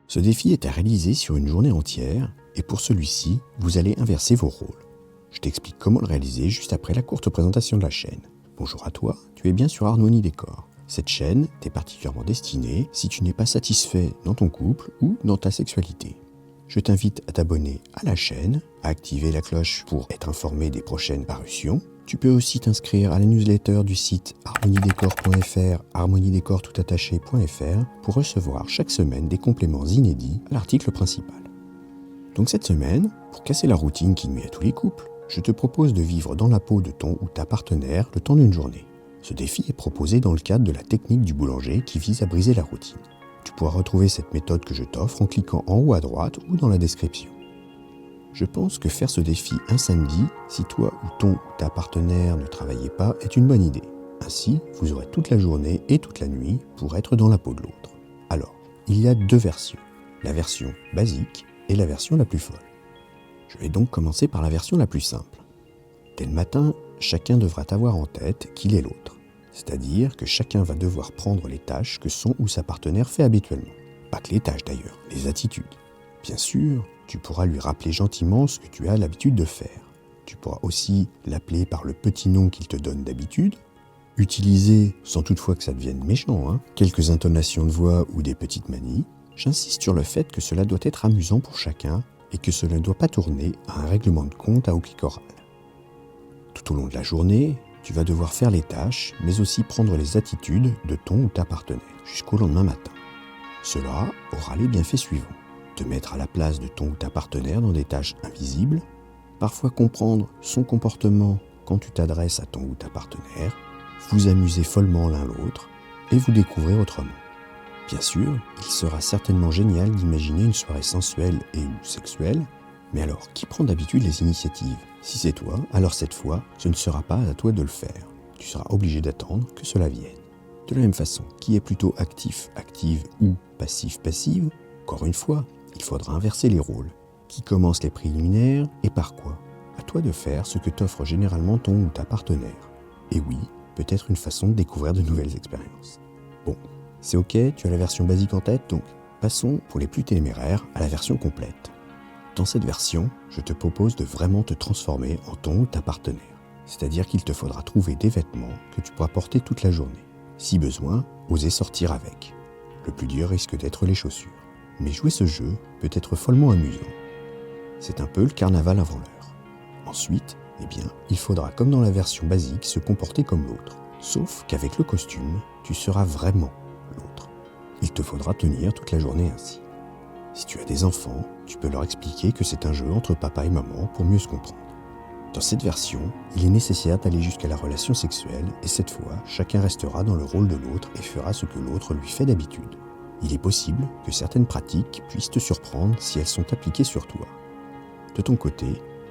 Ce défi est à réaliser sur une journée entière et pour celui-ci, vous allez inverser vos rôles. Je t'explique comment le réaliser juste après la courte présentation de la chaîne. Bonjour à toi, tu es bien sur Harmonie Décor. Cette chaîne t'est particulièrement destinée si tu n'es pas satisfait dans ton couple ou dans ta sexualité. Je t'invite à t'abonner à la chaîne, à activer la cloche pour être informé des prochaines parutions. Tu peux aussi t'inscrire à la newsletter du site harmoniedécor.fr, harmoniedécor.fr pour recevoir chaque semaine des compléments inédits à l'article principal. Donc cette semaine, pour casser la routine qui nuit à tous les couples, je te propose de vivre dans la peau de ton ou ta partenaire le temps d'une journée. Ce défi est proposé dans le cadre de la technique du boulanger qui vise à briser la routine. Tu pourras retrouver cette méthode que je t'offre en cliquant en haut à droite ou dans la description. Je pense que faire ce défi un samedi, si toi ou ton ou ta partenaire ne travaillait pas, est une bonne idée. Ainsi, vous aurez toute la journée et toute la nuit pour être dans la peau de l'autre. Alors, il y a deux versions, la version basique et la version la plus folle. Je vais donc commencer par la version la plus simple. Dès le matin, chacun devra avoir en tête qu'il est l'autre. C'est-à-dire que chacun va devoir prendre les tâches que son ou sa partenaire fait habituellement. Pas que les tâches d'ailleurs, les attitudes. Bien sûr, tu pourras lui rappeler gentiment ce que tu as l'habitude de faire. Tu pourras aussi l'appeler par le petit nom qu'il te donne d'habitude. Utiliser, sans toutefois que ça devienne méchant, quelques intonations de voix ou des petites manies. J'insiste sur le fait que cela doit être amusant pour chacun et que cela ne doit pas tourner à un règlement de compte à haut clic oral. Tout au long de la journée, tu vas devoir faire les tâches, mais aussi prendre les attitudes de ton ou ta partenaire jusqu'au lendemain matin. Cela aura les bienfaits suivants. Te mettre à la place de ton ou ta partenaire dans des tâches invisibles, parfois comprendre son comportement quand tu t'adresses à ton ou ta partenaire, vous amuser follement l'un l'autre et vous découvrir autrement. Bien sûr, il sera certainement génial d'imaginer une soirée sensuelle et ou sexuelle, mais alors qui prend d'habitude les initiatives ? Si c'est toi, alors cette fois, ce ne sera pas à toi de le faire. Tu seras obligé d'attendre que cela vienne. De la même façon, qui est plutôt actif, active ou passif, passive, encore une fois, il faudra inverser les rôles. Qui commence les préliminaires et par quoi ? À toi de faire ce que t'offre généralement ton ou ta partenaire. Et oui, peut-être une façon de découvrir de nouvelles expériences. Bon, c'est ok, tu as la version basique en tête, donc passons pour les plus téméraires à la version complète. Dans cette version, je te propose de vraiment te transformer en ton ou ta partenaire. C'est-à-dire qu'il te faudra trouver des vêtements que tu pourras porter toute la journée. Si besoin, oser sortir avec. Le plus dur risque d'être les chaussures. Mais jouer ce jeu peut être follement amusant. C'est un peu le carnaval avant l'heure. Ensuite, il faudra comme dans la version basique se comporter comme l'autre. Sauf qu'avec le costume, tu seras vraiment l'autre. Il te faudra tenir toute la journée ainsi. Si tu as des enfants, tu peux leur expliquer que c'est un jeu entre papa et maman pour mieux se comprendre. Dans cette version, il est nécessaire d'aller jusqu'à la relation sexuelle et cette fois, chacun restera dans le rôle de l'autre et fera ce que l'autre lui fait d'habitude. Il est possible que certaines pratiques puissent te surprendre si elles sont appliquées sur toi. De ton côté,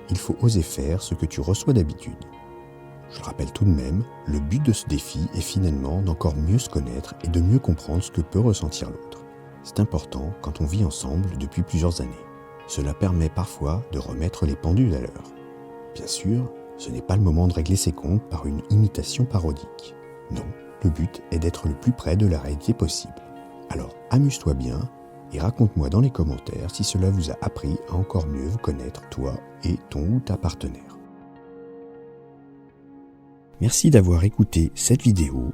il faut oser faire ce que tu reçois d'habitude. Je le rappelle tout de même, le but de ce défi est finalement d'encore mieux se connaître et de mieux comprendre ce que peut ressentir l'autre. C'est important quand on vit ensemble depuis plusieurs années. Cela permet parfois de remettre les pendules à l'heure. Bien sûr, ce n'est pas le moment de régler ses comptes par une imitation parodique. Non, le but est d'être le plus près de la réalité possible. Alors amuse-toi bien et raconte-moi dans les commentaires si cela vous a appris à encore mieux vous connaître, toi et ton ou ta partenaire. Merci d'avoir écouté cette vidéo.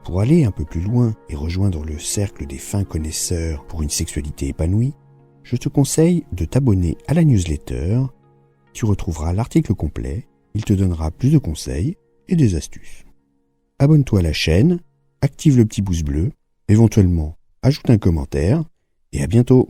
Pour aller un peu plus loin et rejoindre le cercle des fins connaisseurs pour une sexualité épanouie, je te conseille de t'abonner à la newsletter. Tu retrouveras l'article complet, il te donnera plus de conseils et des astuces. Abonne-toi à la chaîne, active le petit pouce bleu, éventuellement ajoute un commentaire et à bientôt.